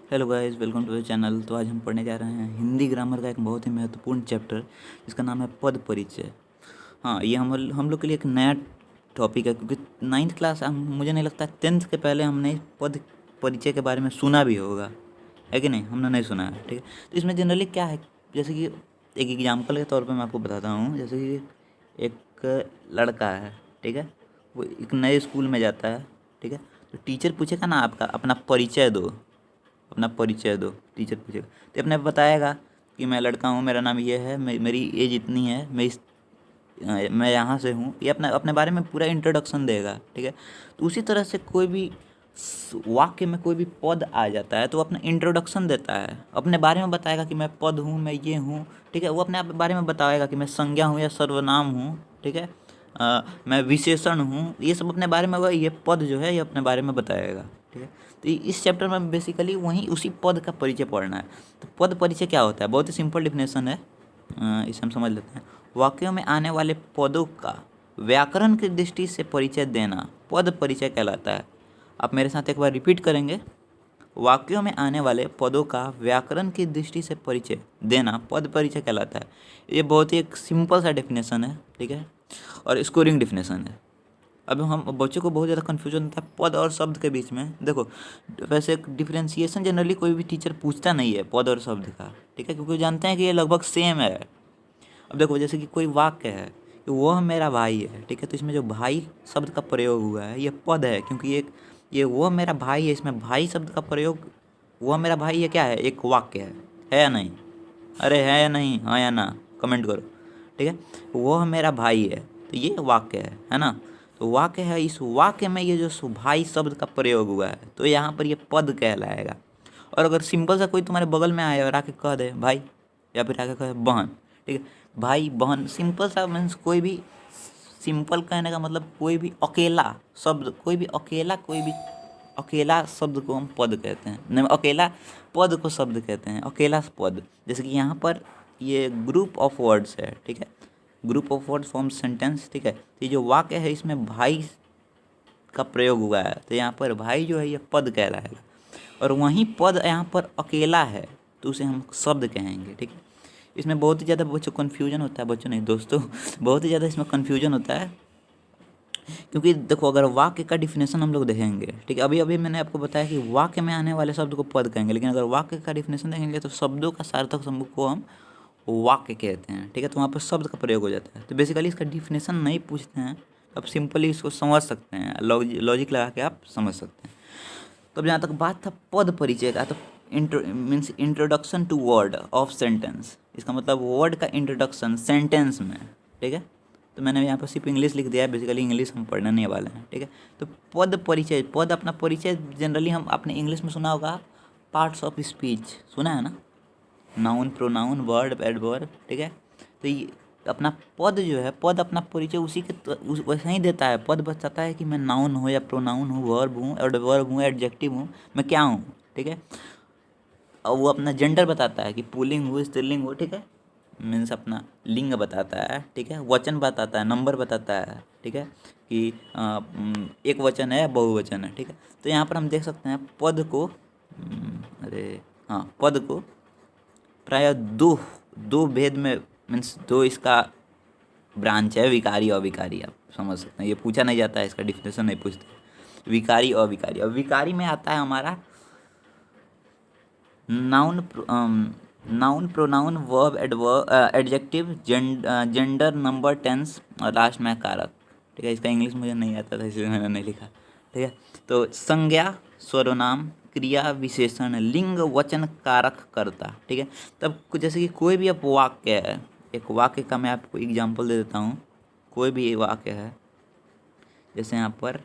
Hello guys, welcome to the channel. तो आज हम पढ़ने जा रहे हैं हिंदी ग्रामर का एक बहुत ही महत्वपूर्ण चैप्टर जिसका नाम है पद परिचय। हाँ, ये हम लोग के लिए एक नया टॉपिक है क्योंकि नाइन्थ क्लास मुझे नहीं लगता 10th के पहले हमने पद परिचय के बारे में सुना भी होगा, है कि नहीं? हमने नहीं सुना है, ठीक है। तो इसमें जनरली क्या है, जैसे कि एक एग्जाम्पल के तौर पर मैं आपको बताता हूँ। जैसे कि एक लड़का है, ठीक है, वो एक नए स्कूल में जाता है, ठीक है। तो टीचर पूछेगा ना, आपका अपना परिचय दो, अपना परिचय दो, टीचर पूछेगा। तो अपने बताएगा कि मैं लड़का हूँ, मेरा नाम ये है, मेरी एज इतनी है, मैं यहाँ से हूँ। ये अपने अपने बारे में पूरा इंट्रोडक्शन देगा, ठीक है। तो उसी तरह से कोई भी वाक्य में कोई भी पद आ जाता है तो वो अपना इंट्रोडक्शन देता है, अपने बारे में बताएगा कि मैं पद हूँ, मैं ये हूँ, ठीक है। वो अपने बारे में बताएगा कि मैं संज्ञा हूँ या सर्वनाम हूँ, ठीक है। मैं विशेषण हूँ, ये सब अपने बारे में, वह ये पद जो है ये अपने बारे में बताएगा, ठीक है। तो इस चैप्टर में बेसिकली वहीं उसी पद का परिचय पढ़ना है। तो पद परिचय क्या होता है? बहुत ही सिंपल डिफिनेशन है, इसे हम समझ लेते हैं। वाक्यों में आने वाले पदों का व्याकरण की दृष्टि से परिचय देना पद परिचय कहलाता है। आप मेरे साथ एक बार रिपीट करेंगे। वाक्यों में आने वाले पदों का व्याकरण की दृष्टि से परिचय देना पद परिचय कहलाता है। ये बहुत ही एक सिंपल सा डेफिनेशन है, ठीक है, और स्कोरिंग डेफिनेशन है। अब हम बच्चों को बहुत ज़्यादा कन्फ्यूजन होता है पद और शब्द के बीच में। देखो, वैसे डिफरेंशिएशन जनरली कोई भी टीचर पूछता नहीं है पद और शब्द का, ठीक है, क्योंकि वो जानते हैं कि ये लगभग सेम है। अब देखो, जैसे कि कोई वाक्य है कि वह मेरा भाई है, ठीक है, तो इसमें जो भाई शब्द का प्रयोग हुआ है ये पद है, क्योंकि ये वह मेरा भाई है, इसमें भाई शब्द का प्रयोग, वह मेरा भाई, ये क्या है? एक वाक्य है या नहीं? अरे है या नहीं, हाँ या ना, कमेंट करो, ठीक है। वह मेरा भाई है, तो ये वाक्य है ना। तो वाक्य है, इस वाक्य में ये जो भाई शब्द का प्रयोग हुआ है तो यहाँ पर ये पद कहलाएगा। और अगर सिंपल सा कोई तुम्हारे बगल में आए और आके कह दे भाई, या फिर आके कहे बहन, ठीक है, भाई बहन, सिंपल सा मीन्स कोई भी, सिंपल कहने का मतलब कोई भी अकेला शब्द, कोई भी अकेला शब्द को हम पद कहते हैं, नहीं, अकेला पद को शब्द कहते हैं, अकेला पद। जैसे कि यहाँ पर ये ग्रुप ऑफ वर्ड्स है, ठीक है, group of words form sentence, ठीक है। तो ये जो वाक्य है इसमें भाई का प्रयोग हुआ है, तो यहाँ पर भाई जो है ये पद कहलाएगा। और वहीं पद यहाँ पर अकेला है तो उसे हम शब्द कहेंगे, ठीक है। इसमें बहुत ही ज़्यादा बच्चों कन्फ्यूजन होता है, बच्चों नहीं दोस्तों, बहुत ही ज़्यादा इसमें कन्फ्यूजन होता है। क्योंकि देखो, अगर वाक्य का डिफिनेशन हम लोग देखेंगे, ठीक है, अभी अभी मैंने आपको बताया कि वाक्य में आने वाले शब्द को पद कहेंगे, लेकिन अगर वाक्य का डिफिनेशन देखेंगे तो शब्दों का सार्थक समूह को हम वाक्य कहते हैं, ठीक है। तो वहाँ पर शब्द का प्रयोग हो जाता है। तो बेसिकली इसका डिफिनेशन नहीं पूछते हैं, आप सिंपली इसको समझ सकते हैं, लॉजिक लगा के आप समझ सकते हैं। तब जहाँ तक बात था पद परिचय का, तो means introduction to word of sentence, इसका मतलब वर्ड का इंट्रोडक्शन सेंटेंस में, ठीक है। तो मैंने यहाँ पर सिर्फ इंग्लिश लिख दिया है, बेसिकली इंग्लिश हम पढ़ने नहीं वाले हैं, ठीक है। तो पद परिचय, पद अपना परिचय जनरली हम आपने इंग्लिश में सुना होगा, पार्ट्स ऑफ स्पीच सुना है ना, नाउन, प्रोनाउन, वर्ड, एडवर्ब, ठीक है। तो ये अपना पद जो है, पद अपना परिचय उसी के वैसा ही देता है। पद बताता है कि मैं नाउन हूँ या प्रोनाउन हूँ, वर्ब हूँ, एडवर्ब हूँ, एडजेक्टिव हूँ, मैं क्या हूँ, ठीक है। और वो अपना जेंडर बताता है कि पुल्लिंग हो, स्त्रीलिंग हो, ठीक है, मीन्स अपना लिंग बताता है, ठीक है, वचन बताता है, नंबर बताता है, ठीक है, कि एक वचन है या बहुवचन है, ठीक है। तो यहाँ पर हम देख सकते हैं पद को, अरे हाँ, पद को प्रायः दो दो भेद में, मीन्स दो इसका ब्रांच है, विकारी और अविकारी, आप समझ सकते हैं। ये पूछा नहीं जाता है, इसका डिफिनेशन नहीं पूछते, विकारी और अविकारी। और विकारी में आता है हमारा noun, noun, pronoun, verb, adjective, gender, number, tense, और लास्ट में कारक, ठीक है। इसका इंग्लिश मुझे नहीं आता था इसलिए मैंने नहीं लिखा, ठीक है। तो संज्ञा, सर्वनाम, क्रिया, विशेषण, लिंग, वचन, कारक, कर्ता, ठीक है। तब जैसे कि कोई भी अब वाक्य है, एक वाक्य का मैं आपको एग्जांपल दे देता हूँ। कोई भी वाक्य है, जैसे यहाँ पर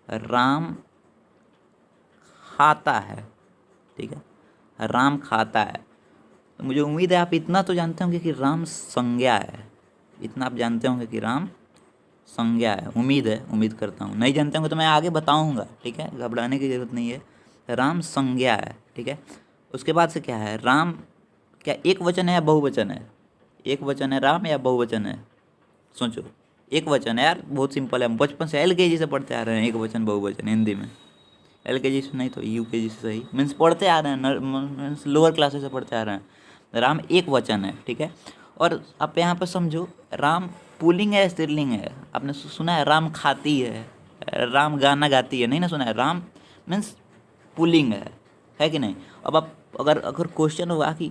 राम खाता है, ठीक है, राम खाता है। तो मुझे उम्मीद है आप इतना तो जानते होंगे कि राम संज्ञा है, इतना आप जानते होंगे कि राम संज्ञा है, उम्मीद करता हूँ। नहीं जानते होंगे तो मैं आगे बताऊँगा, ठीक है, घबराने की ज़रूरत नहीं है। राम संज्ञा है, ठीक है। उसके बाद से क्या है, राम क्या एक वचन है या बहुवचन है? एक वचन है राम या बहुवचन है? सोचो, एक वचन है यार, बहुत सिंपल है, हम बचपन से LKG से पढ़ते आ रहे हैं, एक वचन बहुवचन हिंदी में। LKG से नहीं तो UKG से सही, मीन्स पढ़ते आ रहे हैं, मीन्स लोअर क्लासेस से पढ़ते आ रहे हैं। राम एक वचन है, ठीक है। और आप यहाँ पर समझो, राम पुल्लिंग है स्त्रीलिंग है? आपने सुना है राम खाती है, राम गाना गाती है? नहीं ना सुना है। राम मीन्स पुल्लिंग है कि नहीं? अब आप अगर अगर क्वेश्चन होगा कि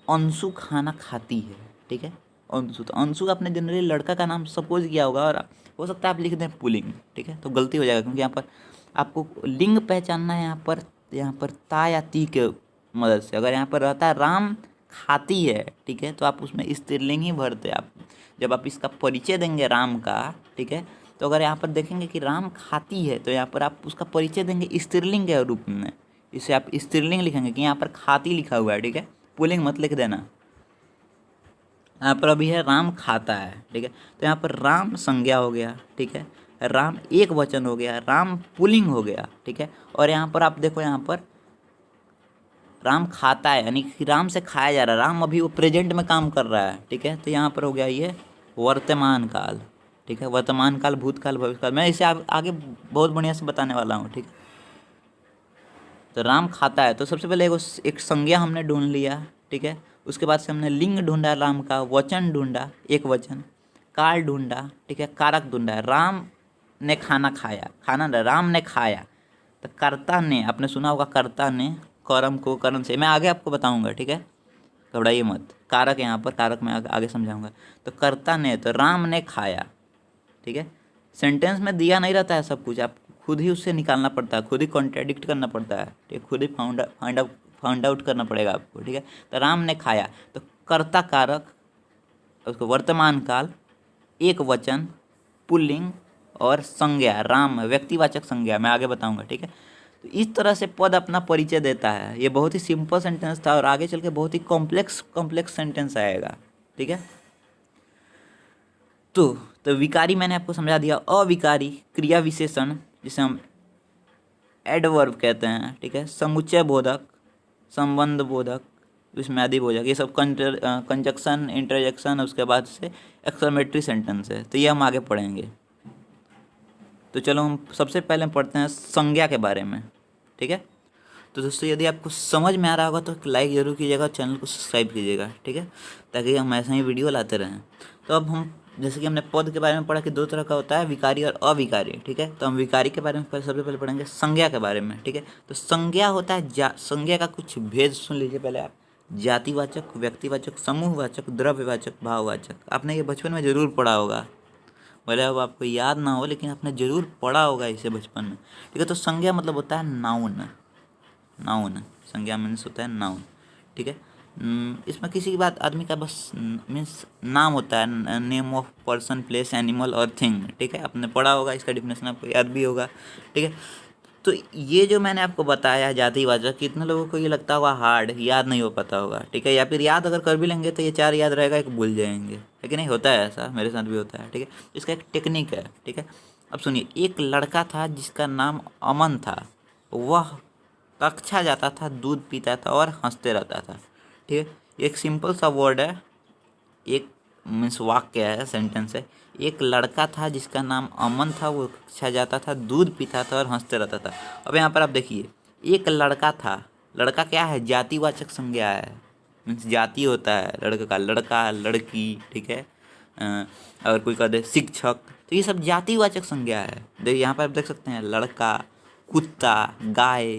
अंशु खाना खाती है, ठीक है, अंशु, तो अंशु आपने जनरली लड़का का नाम सपोज किया होगा और हो सकता है आप लिख दें पुल्लिंग, ठीक है, तो गलती हो जाएगा, क्योंकि यहाँ पर आपको लिंग पहचानना है। यहाँ पर ता या ती के मदद से। अगर यहाँ पर रहता है राम खाती है, ठीक है, तो आप उसमें स्त्रीलिंग ही भरते। आप जब आप इसका परिचय देंगे राम का, ठीक है, तो अगर यहाँ पर देखेंगे कि राम खाती है, तो यहाँ पर आप उसका परिचय देंगे स्त्रीलिंग के रूप में। इसे आप स्त्रीलिंग लिखेंगे कि यहाँ पर खाती लिखा हुआ है, ठीक है, पुल्लिंग मत लिख देना। यहाँ पर अभी है राम खाता है, ठीक है, तो यहाँ पर राम संज्ञा हो गया, ठीक है, राम एक वचन हो गया, राम पुल्लिंग हो गया, ठीक है। और यहाँ पर आप देखो, यहाँ पर राम खाता है, यानी कि राम से खाया जा रहा है। राम अभी वो प्रेजेंट में काम कर रहा है, ठीक है, तो यहाँ पर हो गया ये वर्तमान काल, ठीक है, वर्तमान काल, भूतकाल, भविष्यकाल। मैं इसे आगे बहुत बढ़िया से बताने वाला हूँ, ठीक है। तो राम खाता है, तो सबसे पहले एक संज्ञा हमने ढूंढ लिया, ठीक है। उसके बाद से हमने लिंग ढूंढा, राम का वचन ढूंढा, एक वचन, काल ढूंढा, ठीक है, कारक ढूंढा। राम ने खाना खाया, खाना राम ने खाया, तो कर्ता ने, आपने सुना होगा कर्ता ने, कर्म को कर्म से, मैं आगे आपको बताऊंगा, ठीक है, घबराइए मत। कारक यहाँ पर, कारक मैं आगे समझाऊंगा। तो कर्ता ने, तो राम ने खाया, ठीक है। सेंटेंस में दिया नहीं रहता है सब कुछ, आप खुद ही उससे निकालना पड़ता है, खुद ही कॉन्ट्रेडिक्ट करना पड़ता है, ठीक है, खुद ही फाइंड आउट करना पड़ेगा आपको, ठीक है। तो राम ने खाया, तो कर्ता कारक, उसको वर्तमान काल, एक वचन, पुल्लिंग और संज्ञा, राम व्यक्तिवाचक संज्ञा, मैं आगे बताऊंगा, ठीक है। तो इस तरह से पद अपना परिचय देता है। ये बहुत ही सिंपल सेंटेंस था और आगे चल के बहुत ही कॉम्प्लेक्स सेंटेंस आएगा, ठीक है। तो विकारी मैंने आपको समझा दिया। अविकारी क्रिया विशेषण, जिसे हम एडवर्ब कहते हैं, ठीक है, समुच्चय बोधक, संबंध बोधक, विस्मयादि बोधक, ये सब कंजक्शन, इंटरजेक्शन, उसके बाद से एक्सक्लेमेटरी सेंटेंस है। तो ये हम आगे पढ़ेंगे। तो चलो हम सबसे पहले पढ़ते हैं संज्ञा के बारे में, ठीक है। तो दोस्तों, यदि आपको समझ में आ रहा होगा तो लाइक ज़रूर कीजिएगा, चैनल को सब्सक्राइब कीजिएगा, ठीक है, ताकि हम ऐसे ही वीडियो लाते रहें। तो अब हम, जैसे कि हमने पद के बारे में पढ़ा कि दो तरह का होता है, विकारी और अविकारी, ठीक है। तो हम विकारी के बारे में सबसे पहले पढ़ेंगे संज्ञा के बारे में, ठीक है। तो संज्ञा होता है, संज्ञा का कुछ भेद सुन लीजिए पहले आप। जातिवाचक, व्यक्तिवाचक, समूहवाचक, द्रव्यवाचक, भाववाचक। आपने ये बचपन में जरूर पढ़ा होगा, भले अब आपको याद ना हो, लेकिन आपने जरूर पढ़ा होगा इसे बचपन में, ठीक है। तो संज्ञा मतलब होता है नाउन, नाउन, संज्ञा मीन्स होता है नाउन, ठीक है। इसमें किसी की बात, आदमी का बस मीन्स नाम होता है, name of person, place, animal और थिंग, ठीक है। आपने पढ़ा होगा, इसका डिफिनेशन आपको याद भी होगा, ठीक है। तो ये जो मैंने आपको बताया जातिवाचक, कितने लोगों को ये लगता होगा हार्ड, याद नहीं हो पाता होगा, ठीक है, या फिर याद अगर कर भी लेंगे तो ये चार याद रहेगा, एक भूल जाएंगे, है कि नहीं? होता है ऐसा, मेरे साथ भी होता है, ठीक है। इसका एक टेक्निक है, ठीक है। अब सुनिए, एक लड़का था जिसका नाम अमन था। वह कक्षा जाता था, दूध पीता था और हंसते रहता था, ठीक है। एक सिंपल सा वर्ड है, एक मीन्स वाक्य है, सेंटेंस है। एक लड़का था जिसका नाम अमन था, वो कक्षा जाता था, दूध पीता था और हंसते रहता था। अब यहाँ पर आप देखिए, एक लड़का था, लड़का क्या है? जातिवाचक संज्ञा है, मीन्स जाति होता है लड़के का, लड़का, लड़की, ठीक है। अगर कोई कह दे शिक्षक, तो ये सब जातिवाचक संज्ञा है। देखिए यहाँ पर आप देख सकते हैं, लड़का, कुत्ता, गाय,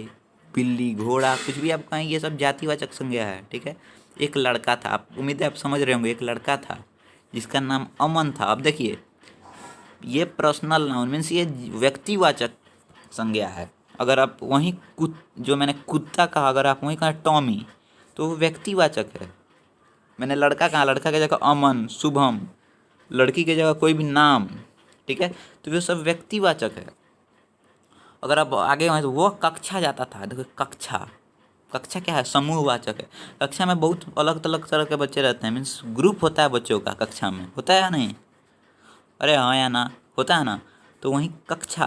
बिल्ली, घोड़ा, कुछ भी आप कहें, ये सब जातिवाचक संज्ञा है, ठीक है। एक लड़का था, आप उम्मीद है आप समझ रहे होंगे, एक लड़का था जिसका नाम अमन था। अब देखिए, ये पर्सनल नाउन मीन्स ये व्यक्तिवाचक संज्ञा है। अगर आप वहीं जो मैंने कुत्ता कहा, अगर आप वहीं कहा टॉमी, तो वो व्यक्तिवाचक है। मैंने लड़का कहा, लड़का की जगह अमन, शुभम, लड़की की जगह कोई भी नाम, ठीक है, तो वो सब व्यक्तिवाचक है। अगर आप आगे वहाँ, तो वह कक्षा जाता था, देखो कक्षा, कक्षा क्या है? समूहवाचक है। कक्षा में बहुत अलग अलग तरह के बच्चे रहते हैं, मीन्स ग्रुप होता है बच्चों का, कक्षा में होता है या नहीं? अरे हाँ या ना, होता है ना। तो वहीं कक्षा,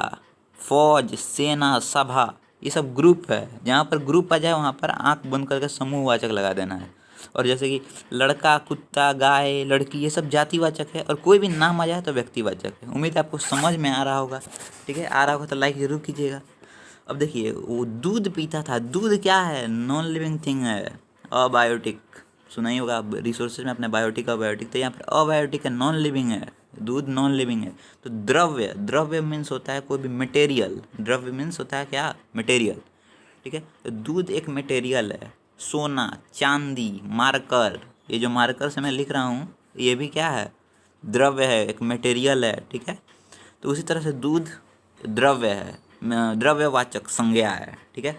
फौज, सेना, सभा, ये सब ग्रुप है। जहाँ पर ग्रुप आ जाए वहाँ पर आंख बंद करके समूहवाचक लगा देना है। और जैसे कि लड़का, कुत्ता, गाय, लड़की, ये सब जातिवाचक है, और कोई भी नाम आ जाए तो व्यक्तिवाचक है। उम्मीद है आपको समझ में आ रहा होगा। ठीक है, आ रहा होगा तो लाइक ज़रूर कीजिएगा। अब देखिए, वो दूध पीता था। दूध क्या है? नॉन लिविंग थिंग है, अबायोटिक। सुना ही होगा आप रिसोर्सेज में अपने, बायोटिक, अबायोटिक। तो यहाँ पर अबायोटिक है, नॉन लिविंग है, दूध नॉन लिविंग है। तो द्रव्य, द्रव्य मीन्स होता है कोई भी मटेरियल। द्रव्य मीन्स होता है क्या? मटेरियल। ठीक है, तो दूध एक मटेरियल है। सोना, चांदी, मार्कर, ये जो मार्कर से मैं लिख रहा हूँ, ये भी क्या है? द्रव्य है, एक मटेरियल है। ठीक है, तो उसी तरह से दूध द्रव्य है, द्रव्यवाचक संज्ञा है। ठीक है,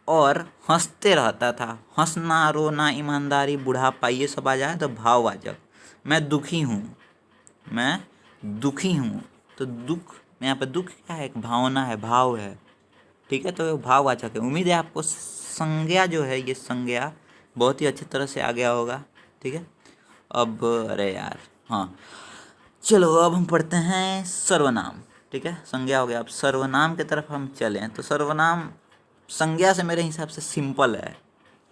और हंसते रहता था। हंसना, रोना, ईमानदारी, बुढ़ापा, ये सब आ जाए तो भाववाचक। मैं दुखी हूँ, मैं दुखी हूँ, तो दुख, यहाँ पे दुख क्या है? एक भावना है, भाव है। ठीक है, तो ये भाववाचक है। उम्मीद है आपको संज्ञा जो है, ये संज्ञा बहुत ही अच्छी तरह से आ गया होगा। ठीक है, अब अरे यार, हाँ चलो अब हम पढ़ते हैं सर्वनाम। ठीक है, संज्ञा हो गया, अब सर्वनाम की तरफ हम चलें। तो सर्वनाम संज्ञा से मेरे हिसाब से सिंपल है।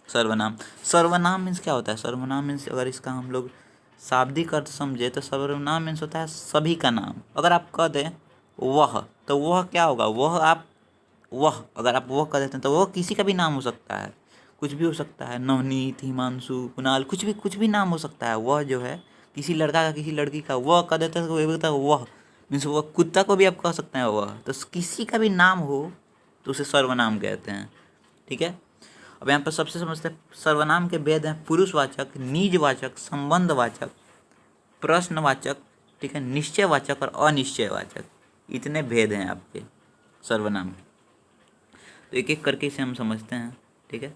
सर्वनाम, सर्वनाम मीन्स क्या होता है? सर्वनाम मीन्स, अगर इसका हम लोग शाब्दिक अर्थ समझे तो सर्वनाम मीन्स होता है सभी का नाम। अगर आप कह दें वह, तो वह क्या होगा? वह आप, वह अगर आप वह कह देते हैं तो वह किसी का भी नाम हो सकता है, कुछ भी हो सकता है। नवनीत, हिमांशु, कुणाल, कुछ भी नाम हो सकता है। वह जो है किसी लड़का का, किसी लड़की का, वह कह देते हैं तो वह बोलता है वह मीन्स वह। कुत्ता को भी आप कह सकते हैं वह। तो किसी का भी नाम हो तो उसे सर्वनाम कहते हैं। ठीक है, अब यहाँ पर सबसे समझते हैं सर्वनाम के भेद हैं पुरुषवाचक, निजवाचक, संबंधवाचक, प्रश्नवाचक, ठीक है, निश्चयवाचक और अनिश्चयवाचक। इतने भेद हैं आपके सर्वनाम के। तो एक एक करके इसे हम समझते हैं। ठीक है,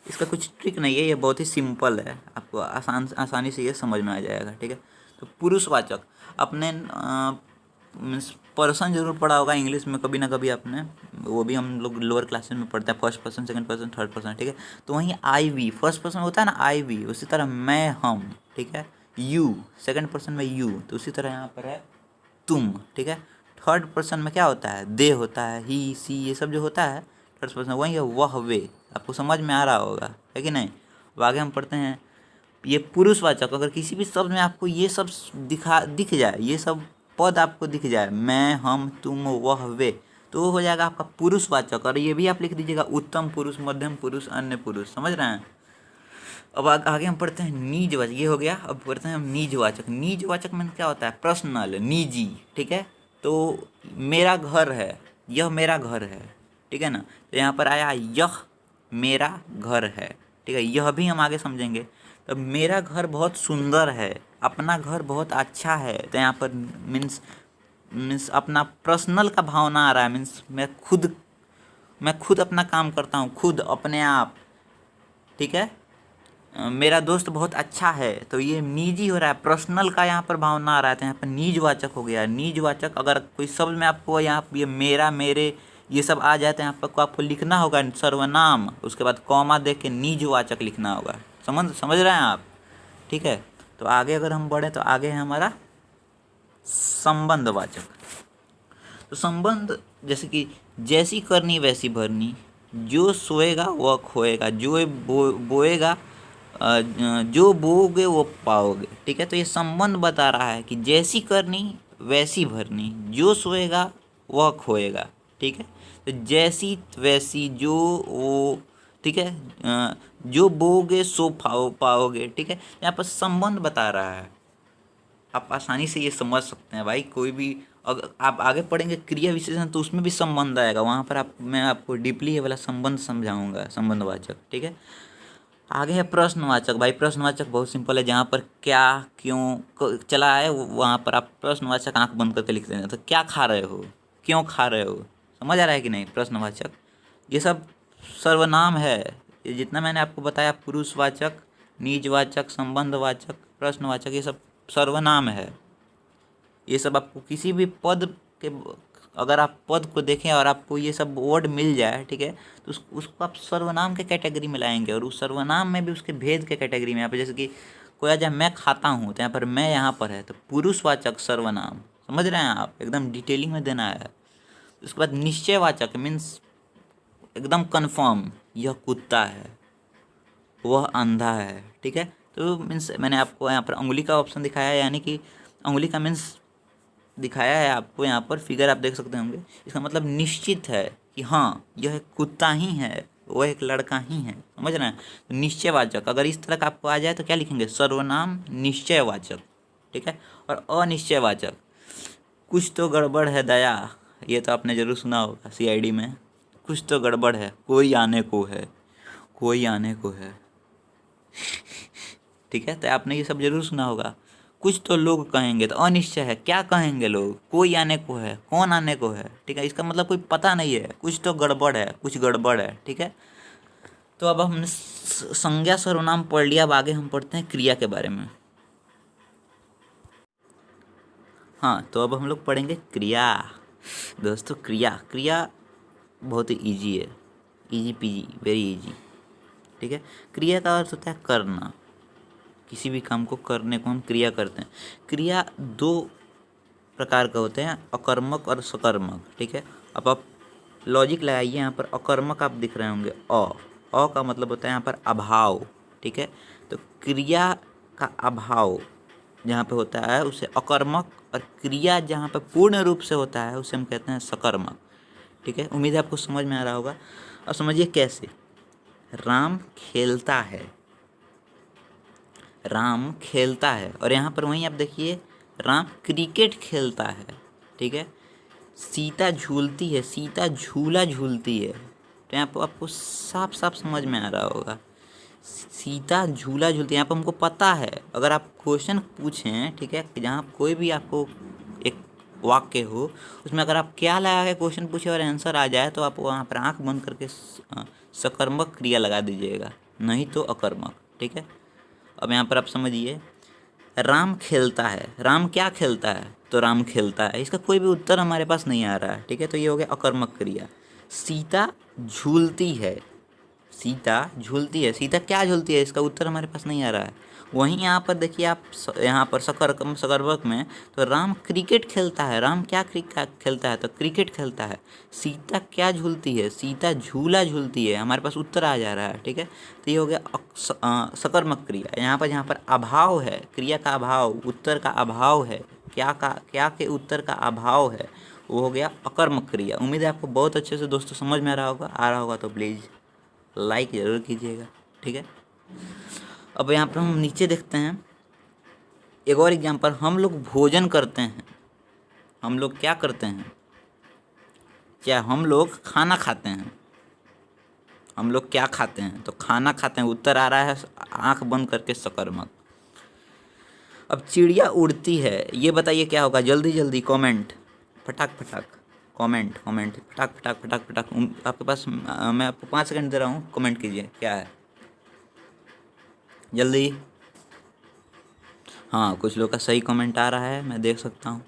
इसका कुछ ट्रिक नहीं है, ये बहुत ही सिंपल है, आपको आसानी से ये समझ में आ जाएगा। ठीक है, तो पुरुषवाचक, अपने मीन्स पर्सन जरूर पढ़ा होगा इंग्लिश में कभी ना कभी आपने, वो भी हम लोग लोअर क्लासेस में पढ़ते हैं, first person, second person, third person. ठीक है, तो वहीं आई वी, फर्स्ट पर्सन होता है ना आई वी, उसी तरह मैं, हम। ठीक है, यू, सेकंड पर्सन में यू, तो उसी तरह यहाँ पर है तुम। ठीक है, थर्ड पर्सन में क्या होता है? दे होता है, ही, सी, ये सब जो होता है थर्ड पर्सन, वही है वह, वे। आपको समझ में आ रहा होगा, है कि नहीं? अब आगे हम पढ़ते हैं ये पुरुषवाचक। अगर किसी भी शब्द में आपको ये सब दिख जाए, ये सब पद आपको दिख जाए, मैं, हम, तुम, वह, वे, तो वो हो जाएगा आपका पुरुषवाचक। और ये भी आप लिख दीजिएगा उत्तम पुरुष, मध्यम पुरुष, अन्य पुरुष। समझ रहे हैं? अब आगे हम पढ़ते हैं निजवाचक, ये हो गया। अब पढ़ते हैं हम निजवाचक। निजवाचक में क्या होता है? पर्सनल, निजी। ठीक है, तो मेरा घर है, यह मेरा घर है। ठीक है ना, तो यहाँ पर आया यह मेरा घर है। ठीक है, यह भी हम आगे समझेंगे। तो मेरा घर बहुत सुंदर है, अपना घर बहुत अच्छा है, तो यहाँ पर मीन्स अपना पर्सनल का भावना आ रहा है। मीन्स मैं खुद अपना काम करता हूँ, खुद अपने आप। ठीक है, मेरा दोस्त बहुत अच्छा है, तो ये निजी हो रहा है, पर्सनल का यहाँ पर भावना आ रहा है, तो यहाँ पर निजवाचक हो गया। निजवाचक, अगर कोई शब्द में आपको यहाँ ये मेरा, मेरे, ये सब आ जाए तो यहाँ पर आपको लिखना होगा सर्वनाम, उसके बाद कॉमा दे के निजवाचक लिखना होगा। समझ रहे हैं आप? ठीक है, तो आगे अगर हम बढ़े तो आगे है हमारा संबंधवाचक। तो संबंध, जैसे कि जैसी करनी वैसी भरनी, जो सोएगा वह खोएगा, जो बोएगा, जो बोओगे वो पाओगे। ठीक है, तो ये संबंध बता रहा है कि जैसी करनी वैसी भरनी, जो सोएगा वह खोएगा। ठीक है, तो जैसी वैसी, जो वो, ठीक है, जो बोओगे सो पाओगे। ठीक है, यहाँ पर संबंध बता रहा है, आप आसानी से ये समझ सकते हैं भाई। कोई भी अगर आप आगे पढ़ेंगे क्रिया विशेषण तो उसमें भी संबंध आएगा, वहाँ पर मैं आपको डीपली ये वाला संबंध समझाऊंगा, संबंधवाचक। ठीक है, आगे है प्रश्नवाचक। भाई प्रश्नवाचक बहुत सिंपल है, जहाँ पर क्या, क्यों चला है वहाँ पर आप प्रश्नवाचक आंख बंद करके लिख देना। तो क्या खा रहे हो, क्यों खा रहे हो, समझ आ रहा है कि नहीं? प्रश्नवाचक, ये सब सर्वनाम है। ये जितना मैंने आपको बताया, पुरुषवाचक, निजवाचक, संबंधवाचक, प्रश्नवाचक, ये सब सर्वनाम है। ये सब आपको किसी भी पद के, अगर आप पद को देखें और आपको ये सब वर्ड मिल जाए, ठीक है, तो उसको आप सर्वनाम के कैटेगरी में लाएंगे, और उस सर्वनाम में भी उसके भेद के कैटेगरी में। यहाँ पर जैसे कि कोई आ जाए मैं खाता हूँ, तो यहाँ पर मैं यहाँ पर है, तो पुरुषवाचक सर्वनाम। समझ रहे हैं आप? एकदम डिटेलिंग में देना है। उसके बाद निश्चयवाचक मीन्स एकदम कन्फर्म, यह कुत्ता है। वह अंधा है। ठीक है, तो मीन्स मैंने आपको यहाँ पर उंगली का ऑप्शन दिखाया है, यानी कि उंगली का मीन्स दिखाया है आपको। यहाँ पर फिगर आप देख सकते होंगे, इसका मतलब निश्चित है कि हाँ यह एक कुत्ता ही है, वह एक लड़का ही है। समझ रहे हैं? तो निश्चयवाचक अगर इस तरह का आपको आ जाए तो क्या लिखेंगे? सर्वनाम निश्चयवाचक। ठीक है, और अनिश्चयवाचक, कुछ तो गड़बड़ है दया, ये तो आपने जरूर सुना होगा सीआईडी में, कुछ तो गड़बड़ है, कोई आने को है, कोई आने को है। ठीक है, तो आपने ये सब जरूर सुना होगा। कुछ तो लोग कहेंगे, तो अनिश्चय है, क्या कहेंगे लोग? कोई आने को है, कौन आने को है? ठीक है, इसका मतलब कोई पता नहीं है, कुछ तो गड़बड़ है, कुछ गड़बड़ है। ठीक है, तो अब हमने संज्ञा सर्वनाम पढ़ लिया, अब आगे हम पढ़ते हैं क्रिया के बारे में। हाँ, तो अब हम लोग पढ़ेंगे क्रिया। दोस्तों क्रिया, क्रिया बहुत ही ईजी है, ईजी पीजी, वेरी ईजी। ठीक है, क्रिया का अर्थ होता है करना, किसी भी काम को करने को हम क्रिया करते हैं। क्रिया दो प्रकार का होते हैं, अकर्मक और सकर्मक। ठीक है, अब आप लॉजिक लगाइए, यहाँ पर अकर्मक आप दिख रहे होंगे, अ का मतलब होता है यहाँ पर अभाव। ठीक है, तो क्रिया का अभाव जहाँ पे होता है उसे अकर्मक, और क्रिया जहाँ पे पूर्ण रूप से होता है उसे हम कहते हैं सकर्मक। ठीक है, उम्मीद है आपको समझ में आ रहा होगा। अब समझिए कैसे। राम खेलता है, राम खेलता है, और यहाँ पर वहीं आप देखिए राम क्रिकेट खेलता है। ठीक है, सीता झूलती है, सीता झूला झूलती है, तो यहाँ पर आपको साफ साफ समझ में आ रहा होगा, सीता झूला झूलती है। यहाँ पर हमको पता है, अगर आप क्वेश्चन पूछें, ठीक है, जहाँ कोई भी आपको एक वाक्य हो, उसमें अगर आप क्या लगा के क्वेश्चन पूछे और आंसर आ जाए, तो आप वहाँ पर आंख बंद करके सकर्मक क्रिया लगा दीजिएगा, नहीं तो अकर्मक। ठीक है, अब यहाँ पर आप समझिए, राम खेलता है, राम क्या खेलता है? तो राम खेलता है, इसका कोई भी उत्तर हमारे पास नहीं आ रहा है। ठीक है, तो ये हो गया अकर्मक क्रिया। सीता झूलती है, सीता झूलती है, सीता क्या झूलती है? इसका उत्तर हमारे पास नहीं आ रहा है। वहीं यहाँ पर देखिए आप, यहाँ पर सकर्मक में, तो राम क्रिकेट खेलता है, राम क्या खेलता है? तो क्रिकेट खेलता है। सीता क्या झूलती है? सीता झूला झूलती है, हमारे पास उत्तर आ जा रहा है। ठीक है, तो ये हो गया सकर्मक क्रिया। जहाँ पर अभाव है, क्रिया का अभाव, उत्तर का अभाव है, क्या के उत्तर का अभाव है, वो हो गया अकर्मक क्रिया। उम्मीद है आपको बहुत अच्छे से दोस्तों समझ में आ रहा होगा तो प्लीज़ लाइक ज़रूर कीजिएगा। ठीक है, अब यहाँ पर हम नीचे देखते हैं एक और एग्जाम्पल। हम लोग भोजन करते हैं, हम लोग क्या करते हैं? क्या हम लोग खाना खाते हैं? हम लोग क्या खाते हैं? तो खाना खाते हैं, उत्तर आ रहा है आंख बंद करके सकर्मक। अब चिड़िया उड़ती है, ये बताइए क्या होगा? जल्दी जल्दी कमेंट, फटाक फटाक कमेंट, फटाक फटाक फटाक फटाक। आपके पास मैं आपको 5 सेकंड दे रहा हूँ, कमेंट कीजिए क्या है, जल्दी। हाँ, कुछ लोग का सही कमेंट आ रहा है, मैं देख सकता हूँ।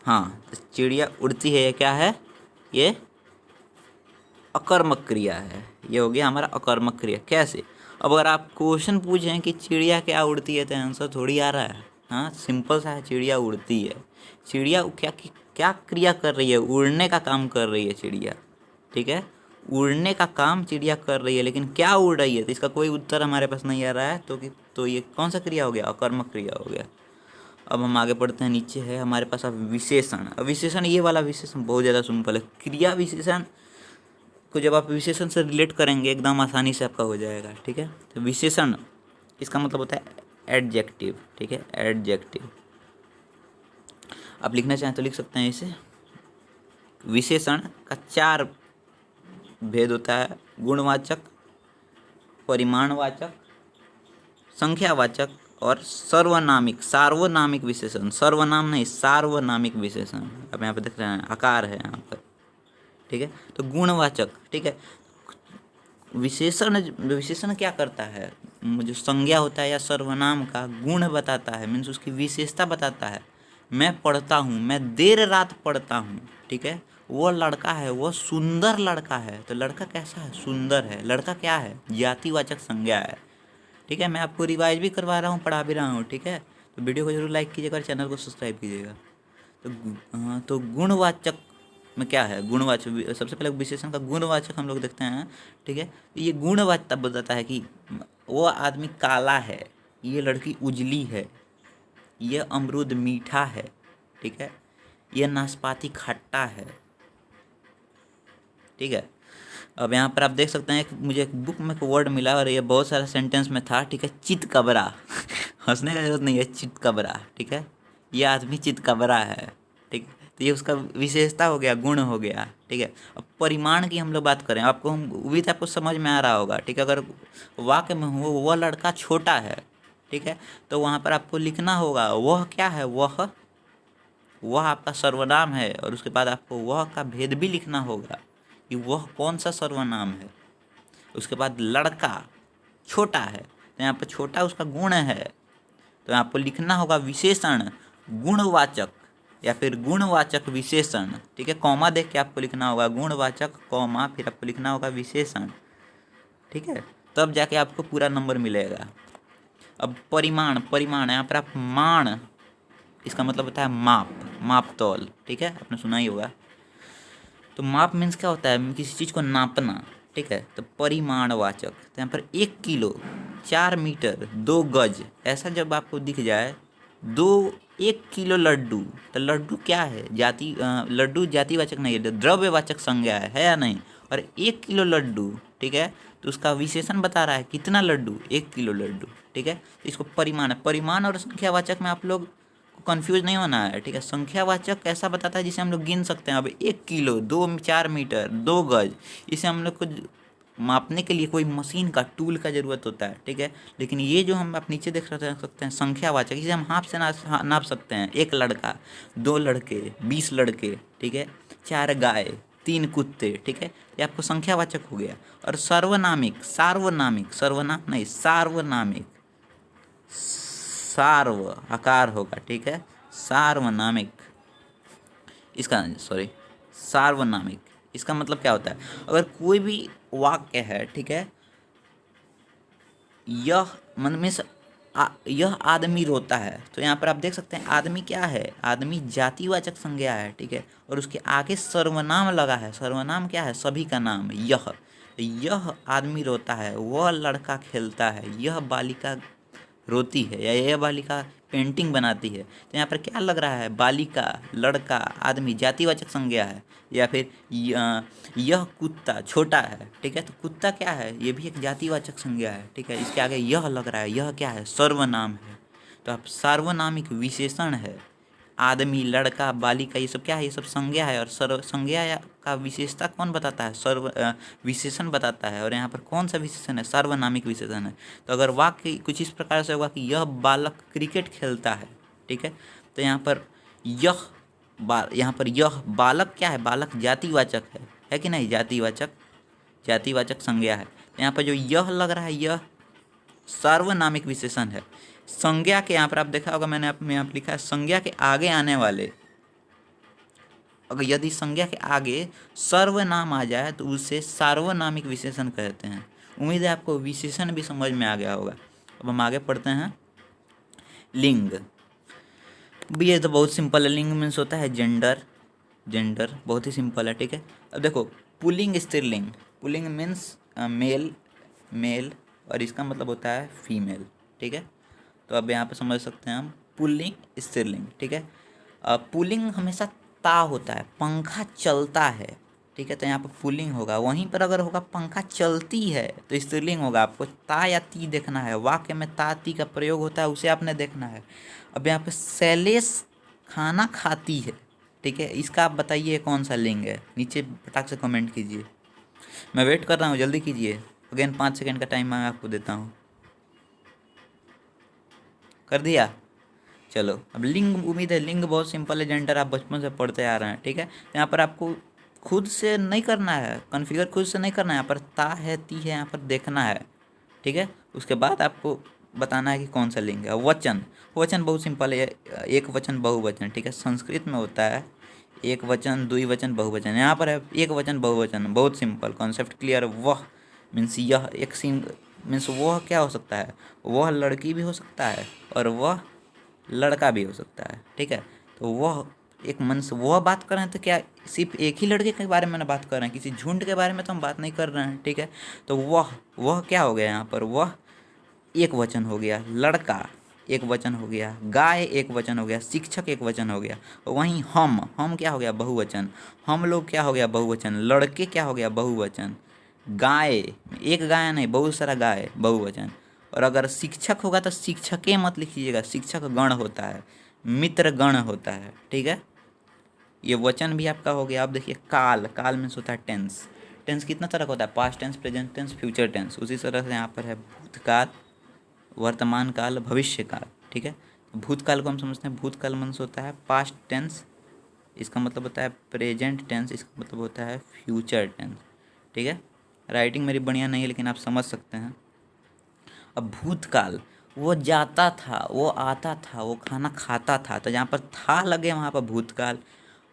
हाँ, तो चिड़िया उड़ती है, ये क्या है? ये अकर्मक क्रिया है, ये हो गया हमारा अकर्मक क्रिया। कैसे? अब अगर आप क्वेश्चन पूछें कि चिड़िया क्या उड़ती है, तो आंसर थोड़ी आ रहा है। हाँ, सिंपल सा है, चिड़िया उड़ती है। चिड़िया क्या क्रिया कर रही है? उड़ने का काम कर रही है चिड़िया। ठीक है, उड़ने का काम चिड़िया कर रही है, लेकिन क्या उड़ रही है? तो इसका कोई उत्तर हमारे पास नहीं आ रहा है। तो ये कौन सा क्रिया हो गया? अकर्मक क्रिया हो गया। अब हम आगे पढ़ते हैं, नीचे है हमारे पास अब विशेषण। अब विशेषण, ये वाला विशेषण बहुत ज़्यादा सिंपल है। क्रिया विशेषण को जब आप विशेषण से रिलेट करेंगे, एकदम आसानी से आपका हो जाएगा। ठीक है, तो विशेषण इसका मतलब होता है एडजेक्टिव। ठीक है, एडजेक्टिव आप लिखना चाहें तो लिख सकते हैं इसे। विशेषण का 4 भेद होता है: गुणवाचक, परिमाणवाचक, संख्यावाचक और सार्वनामिक विशेषण। सर्वनाम नहीं, सार्वनामिक विशेषण। अब यहाँ पे देख रहे हैं आकार है यहाँ पर। ठीक है, तो गुणवाचक। ठीक है, विशेषण क्या करता है? जो संज्ञा होता है या सर्वनाम का गुण बताता है, मीन्स उसकी विशेषता बताता है। मैं पढ़ता हूँ, मैं देर रात पढ़ता हूँ। ठीक है, वो लड़का है, वो सुंदर लड़का है। तो लड़का कैसा है? सुंदर है। लड़का क्या है? जातिवाचक संज्ञा है। ठीक है, मैं आपको रिवाइज भी करवा रहा हूँ, पढ़ा भी रहा हूँ। ठीक है, तो वीडियो को जरूर लाइक कीजिएगा और चैनल को सब्सक्राइब कीजिएगा। तो गुणवाचक में क्या है, गुणवाचक। सबसे पहले विशेषण का गुणवाचक हम लोग देखते हैं, ठीक है। ये गुणवाचक तब बताता है कि वो आदमी काला है, ये लड़की उजली है, ये अमरूद मीठा है, ठीक है, ये नाशपाती खट्टा है, ठीक है। अब यहाँ पर आप देख सकते हैं मुझे एक बुक में एक वर्ड मिला और ये बहुत सारा सेंटेंस में था, ठीक है। चितकबरा हंसने का जरूरत नहीं है, चितकबरा, ठीक है। ये आदमी चितकबरा है, ठीक है। तो ये उसका विशेषता हो गया, गुण हो गया, ठीक है। अब परिमाण की हम लोग बात करें, आपको हम उम्मीद है आपको समझ में आ रहा होगा, ठीक है। अगर वाक्य में हो वह लड़का छोटा है, ठीक है, तो वहाँ पर आपको लिखना होगा वह क्या है, वह आपका सर्वनाम है, और उसके बाद आपको वह का भेद भी लिखना होगा कि वह कौन सा सर्वनाम है। उसके बाद लड़का छोटा है, तो यहाँ पर छोटा उसका गुण है, तो आपको लिखना होगा विशेषण गुणवाचक या फिर गुणवाचक विशेषण, ठीक है। कॉमा देख के आपको लिखना होगा गुणवाचक कॉमा, फिर आपको लिखना होगा विशेषण, ठीक है। तब जाके आपको पूरा नंबर मिलेगा। अब परिमाण, परिमाण यहाँ पर आप मान, इसका मतलब होता है माप, माप तौल, ठीक है, आपने सुना ही होगा। तो माप मीन्स क्या होता है, किसी चीज़ को नापना, ठीक है। तो परिमाणवाचक, तो यहाँ पर 1 किलो, 4 मीटर, 2 गज, ऐसा जब आपको दिख जाए, 1 किलो लड्डू, तो लड्डू क्या है, लड्डू जातिवाचक नहीं है, द्रव्यवाचक संज्ञा है या नहीं। और 1 किलो लड्डू, ठीक है, तो उसका विशेषण बता रहा है कितना लड्डू, 1 किलो लड्डू, ठीक है। तो इसको परिमाण, परिमाण और संख्यावाचक में आप लोग कंफ्यूज नहीं होना है, ठीक है। संख्यावाचक ऐसा बताता है जिसे हम लोग गिन सकते हैं। अब 1 किलो, 4 मीटर, 2 गज, इसे हम लोग को मापने के लिए कोई मशीन का, टूल का ज़रूरत होता है, ठीक है। लेकिन ये जो हम आप नीचे देख सकते हैं संख्यावाचक, इसे हम हाथ से नाप सकते हैं। 1 लड़का, 2 लड़के, 20 लड़के, ठीक है, 4 गाय, 3 कुत्ते, ठीक है, ये आपको संख्यावाचक हो गया। और सर्वनामिक, सार्वनामिक, सर्वनाम नहीं, सार्वनामिक, सार्व आकार होगा, ठीक है, सार्वनामिक, इसका सॉरी सार्वनामिक, इसका मतलब क्या होता है, अगर कोई भी वाक्य है, ठीक है, यह मन में यह आदमी रोता है, तो यहाँ पर आप देख सकते हैं आदमी क्या है, आदमी जातिवाचक संज्ञा है, ठीक है, और उसके आगे सर्वनाम लगा है। सर्वनाम क्या है, सभी का नाम, यह आदमी रोता है, वह लड़का खेलता है, यह बालिका रोती है, या यह बालिका पेंटिंग बनाती है। तो यहाँ पर क्या लग रहा है, बालिका, लड़का, आदमी जातिवाचक संज्ञा है, या फिर यह कुत्ता छोटा है, ठीक है, तो कुत्ता क्या है, ये भी एक जातिवाचक संज्ञा है, ठीक है। इसके आगे यह लग रहा है, यह क्या है, सर्वनाम है। तो आप सार्वनामिक विशेषण है, आदमी, लड़का, बालिका, ये सब क्या है, ये सब संज्ञा है। और संज्ञा का विशेषता कौन बताता है, विशेषण बताता है। और यहाँ पर कौन सा विशेषण है, सार्वनामिक विशेषण है। तो अगर वाक्य कुछ इस प्रकार से होगा कि यह बालक क्रिकेट खेलता है, ठीक है, तो यहाँ पर यह बालक क्या है, बालक जातिवाचक है कि नहीं, जातिवाचक संज्ञा है। तो यहाँ पर जो यह लग रहा है, यह सार्वनामिक विशेषण है। संज्ञा के यहाँ पर आप देखा होगा, मैंने यहाँ लिखा है संज्ञा के आगे आने वाले, अगर यदि संज्ञा के आगे सर्वनाम आ जाए तो उसे सार्वनामिक विशेषण कहते हैं। उम्मीद है आपको विशेषण भी समझ में आ गया होगा। अब हम आगे पढ़ते हैं लिंग। भी ये तो बहुत सिंपल है, लिंग मीन्स होता है जेंडर, बहुत ही सिंपल है, ठीक है। अब देखो पुल्लिंग स्त्रीलिंग, पुल्लिंग मीन्स मेल और इसका मतलब होता है फीमेल, ठीक है। तो अब यहाँ पे समझ सकते हैं हम पुल्लिंग स्त्रीलिंग, ठीक है। पुल्लिंग हमेशा ता होता है, पंखा चलता है, ठीक है, तो यहाँ पर पुल्लिंग होगा। वहीं पर अगर होगा पंखा चलती है तो स्त्रीलिंग होगा। आपको ता या ती देखना है, वाक्य में ता ती का प्रयोग होता है, उसे आपने देखना है। अब यहाँ पे शैलेश खाना खाती है, ठीक है, इसका आप बताइए कौन सा लिंग है, नीचे फटाक से कमेंट कीजिए। मैं वेट कर रहा हूँ, जल्दी कीजिए। अगेन 5 सेकेंड का टाइम मैं आपको देता हूँ। कर दिया, चलो। अब लिंग, उम्मीद है लिंग बहुत सिंपल है, जेंडर आप बचपन से पढ़ते आ रहे हैं, ठीक है। यहाँ पर आपको खुद से नहीं करना है, कॉन्फ़िगर खुद से नहीं करना है, यहाँ पर ता है ती है, यहाँ पर देखना है, ठीक है। उसके बाद आपको बताना है कि कौन सा लिंग है। वचन बहुत सिंपल है, एक वचन बहुवचन, ठीक है। संस्कृत में होता है एक वचन, द्विवचन, बहुवचन। यहाँ पर है एक वचन बहुवचन, बहुत सिंपल कॉन्सेप्ट, क्लियर। वह मीन्स यह, एक मीन्स वह क्या हो सकता है, वह लड़की भी हो सकता है और वह लड़का भी हो सकता है, ठीक है। तो वह एक मनुष्य, वह बात कर रहे हैं तो क्या सिर्फ एक ही लड़के के बारे में ना बात कर रहे हैं, किसी झुंड के बारे में तो हम बात नहीं कर रहे हैं, ठीक है। तो वह क्या हो गया यहाँ पर, वह एक वचन हो गया, लड़का एक वचन हो गया, गाय एक वचन हो गया, शिक्षक एक वचन हो गया। वहीं हम क्या हो गया, बहुवचन, हम लोग क्या हो गया, बहुवचन, लड़के क्या हो गया, बहुवचन, गाय, एक गाय नहीं, बहुत सारा गाय, बहुवचन। और अगर शिक्षक होगा तो शिक्षके मत लिखिएगा, शिक्षक गण होता है, मित्र गण होता है, ठीक है। ये वचन भी आपका हो गया। अब देखिए काल, काल मीन्स होता है टेंस। टेंस कितना तरह का होता है, past tense, present tense, future tense. उसी तरह से यहाँ पर है भूतकाल, वर्तमान काल, भविष्य काल, ठीक है। भूतकाल को हम समझते हैं, भूतकाल मीन्स होता है पास्ट टेंस, इसका मतलब होता है प्रेजेंट टेंस, इसका मतलब होता है फ्यूचर टेंस, ठीक है। राइटिंग मेरी बढ़िया नहीं है लेकिन आप समझ सकते हैं। अब भूतकाल, वो जाता था, वो आता था, वो खाना खाता था, तो जहाँ पर था लगे वहाँ पर भूतकाल।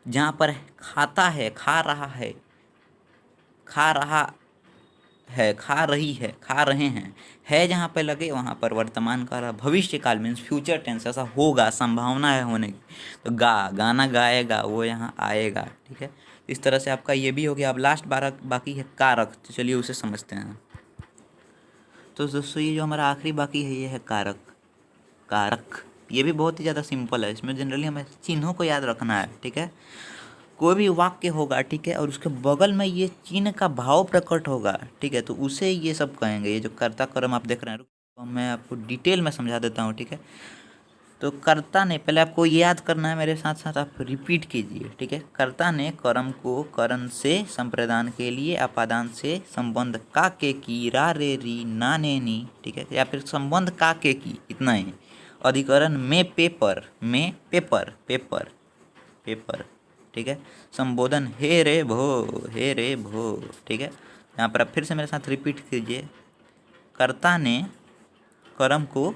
जहाँ पर खाता है, खा रहा है, खा रहा है, खा रही है, खा रहे हैं, है जहाँ पे लगे वहाँ पर वर्तमान काल। भविष्य काल मीन्स फ्यूचर टेंस, ऐसा होगा, संभावना है होने की। तो गाना गाएगा, वो यहाँ आएगा, ठीक है। इस तरह से आपका ये भी हो गया। अब लास्ट बाकी है कारक, तो चलिए उसे समझते हैं। तो दोस्तों ये जो हमारा आखिरी बाकी है ये है कारक। कारक ये भी बहुत ही ज़्यादा सिंपल है, इसमें जनरली हमें चिन्हों को याद रखना है, ठीक है। कोई भी वाक्य होगा, ठीक है, और उसके बगल में ये चिन्ह का भाव प्रकट होगा, ठीक है, तो उसे ये सब कहेंगे। ये जो कर्ता कर्म आप देख रहे हैं, तो मैं आपको डिटेल में समझा देता हूँ, ठीक है। तो कर्ता ने, पहले आपको याद करना है, मेरे साथ साथ आप रिपीट कीजिए, ठीक है। कर्ता ने कर्म को करण से संप्रदान के लिए अपादान से संबंध का के की रा रे री ना ने नी, ठीक है, या फिर संबंध का के की, इतना ही। अधिकरण में पेपर, में पेपर, पेपर, पेपर, ठीक है। संबोधन हे रे भो, हे रे भो, ठीक है। यहाँ पर आप फिर से मेरे साथ रिपीट कीजिए। कर्ता ने कर्म को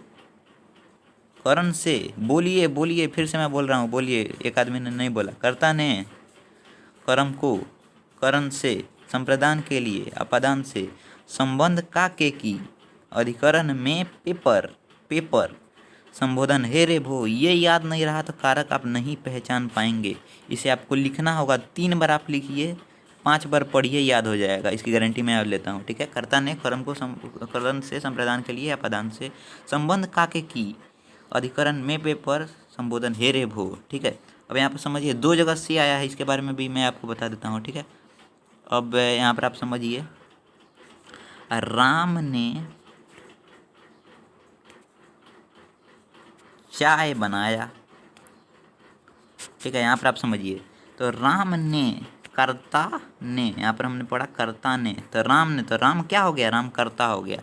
करण से, बोलिए बोलिए, फिर से मैं बोल रहा हूँ, बोलिए, एक आदमी ने नहीं बोला। कर्ता ने कर्म को करण से संप्रदान के लिए अपादान से संबंध का के की अधिकरण में पेपर, पेपर, संबोधन हे रे भो। ये याद नहीं रहा तो कारक आप नहीं पहचान पाएंगे। इसे आपको लिखना होगा, 3 बार आप लिखिए, 5 बार पढ़िए, याद हो जाएगा, इसकी गारंटी मैं लेता हूँ, ठीक है। कर्ता ने कर्म को करण से संप्रदान के लिए अपादान से संबंध का के की अधिकरण में पेपर, संबोधन हे रे भो, ठीक है। अब यहाँ पर समझिए 2 जगह से आया है, इसके बारे में भी मैं आपको बता देता हूँ, ठीक है। अब यहाँ पर आप समझिए, राम ने चाय बनाया, ठीक है। यहाँ पर आप समझिए, तो राम ने, कर्ता ने, यहाँ पर हमने पढ़ा कर्ता ने, तो राम ने, तो राम क्या हो गया, राम कर्ता हो गया।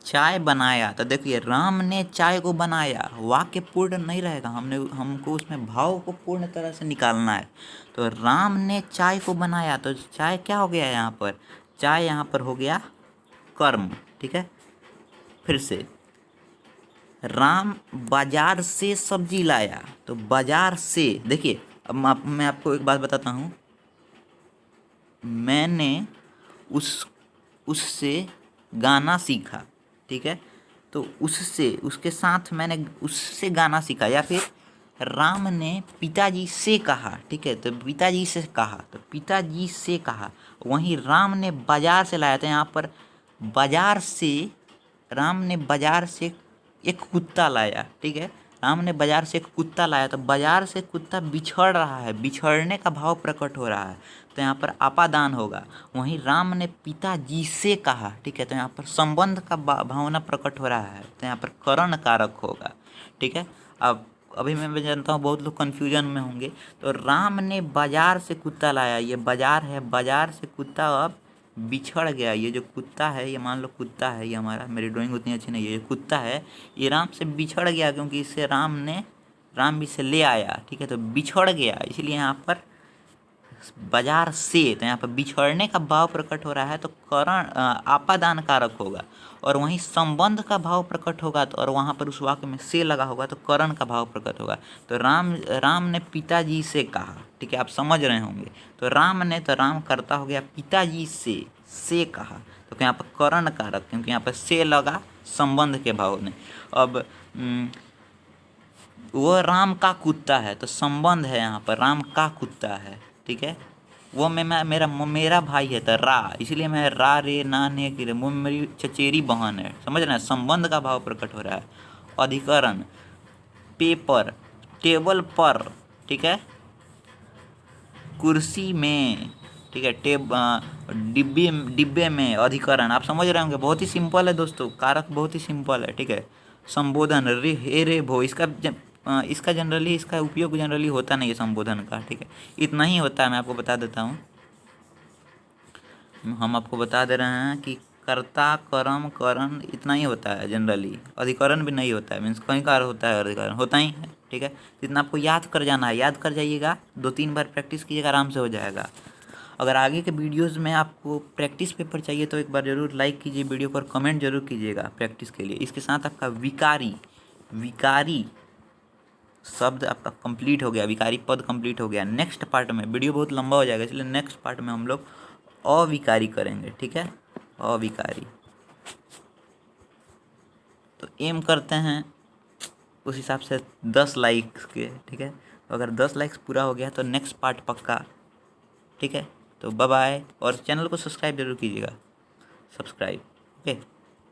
चाय बनाया, तो देखिए राम ने चाय को बनाया, वाक्य पूर्ण नहीं रहेगा, हमको उसमें भाव को पूर्ण तरह से निकालना है। तो राम ने चाय को बनाया, तो चाय क्या हो गया यहाँ पर, चाय यहाँ पर हो गया कर्म, ठीक है। फिर से राम बाजार से सब्जी लाया, तो बाजार से, देखिए अब मैं आपको एक बात बताता हूँ, मैंने उससे गाना सीखा, ठीक है। तो उससे, उसके साथ मैंने उससे गाना सीखा, या फिर राम ने पिताजी से कहा, ठीक है, तो पिताजी से कहा, तो पिताजी से कहा। वहीं राम ने बाजार से लाया, तो यहाँ पर बाजार से, राम ने बाजार से एक कुत्ता लाया, ठीक है। राम ने बाजार से एक कुत्ता लाया, तो बाजार से कुत्ता बिछड़ रहा है, बिछड़ने का भाव प्रकट हो रहा है, तो यहाँ पर अपादान होगा। वहीं राम ने पिताजी से कहा, ठीक है, तो यहाँ पर संबंध का भावना प्रकट हो रहा है, तो यहाँ पर करण कारक होगा, ठीक है। अब अभी मैं जानता हूँ बहुत लोग कन्फ्यूजन में होंगे। तो राम ने बाजार से कुत्ता लाया, ये बाजार है, बाजार से कुत्ता अब बिछड़ गया। ये जो कुत्ता है, ये मान लो कुत्ता है, ये हमारा, मेरी ड्राइंग उतनी अच्छी नहीं है, ये कुत्ता है, ये राम से बिछड़ गया, क्योंकि इससे राम भी से ले आया, ठीक है, तो बिछड़ गया, इसलिए यहाँ पर बाजार से, तो यहाँ पर बिछड़ने का भाव प्रकट हो रहा है, तो करण आपादान कारक होगा। और वहीं संबंध का भाव प्रकट होगा, तो और वहाँ पर उस वाक्य में से लगा होगा, तो करण का भाव प्रकट होगा। तो राम ने पिताजी से कहा, ठीक है, आप समझ रहे होंगे। तो राम ने, तो राम करता हो गया, पिताजी से कहा, तो यहाँ पर करण कारक, क्योंकि यहाँ पर से लगा संबंध के भाव में। अब वो राम का कुत्ता है, तो संबंध है यहाँ पर, राम का कुत्ता है, ठीक है। वो मेरा भाई है, तो रा, इसीलिए मैं रा रे ना ने की रे, वो मेरी चचेरी बहन है, समझ रहे हैं, संबंध का भाव प्रकट हो रहा है। अधिकरण, पेपर, टेबल पर, ठीक है, कुर्सी में, ठीक है, डिब्बे डिब्बे में, अधिकरण, आप समझ रहे होंगे, बहुत ही सिंपल है दोस्तों, कारक बहुत ही सिंपल है, ठीक है। संबोधन, रे हे रे भो, इसका जनरली, इसका उपयोग जनरली होता नहीं है संबोधन का, ठीक है, इतना ही होता है, मैं आपको बता देता हूँ। हम आपको बता दे रहे हैं कि कर्ता, कर्म, करण, इतना ही होता है जनरली, अधिकरण भी नहीं होता है, मीन्स कहीं कार होता है, अधिकरण होता ही है, ठीक है। इतना आपको याद कर जाना है, याद कर जाइएगा, 2-3 बार प्रैक्टिस कीजिएगा, आराम से हो जाएगा। अगर आगे के वीडियोस में आपको प्रैक्टिस पेपर चाहिए तो एक बार ज़रूर लाइक कीजिए वीडियो पर, कमेंट जरूर कीजिएगा प्रैक्टिस के लिए। इसके साथ आपका विकारी, विकारी शब्द आपका कंप्लीट हो गया, विकारी पद कंप्लीट हो गया। नेक्स्ट पार्ट में, वीडियो बहुत लंबा हो जाएगा इसलिए नेक्स्ट पार्ट में हम लोग अविकारी करेंगे, ठीक है, अविकारी। तो एम करते हैं उस हिसाब से 10 लाइक्स के, ठीक है। तो अगर 10 लाइक्स पूरा हो गया तो नेक्स्ट पार्ट पक्का, ठीक है। तो बाय बाय, और चैनल को सब्सक्राइब जरूर कीजिएगा, सब्सक्राइब, ओके।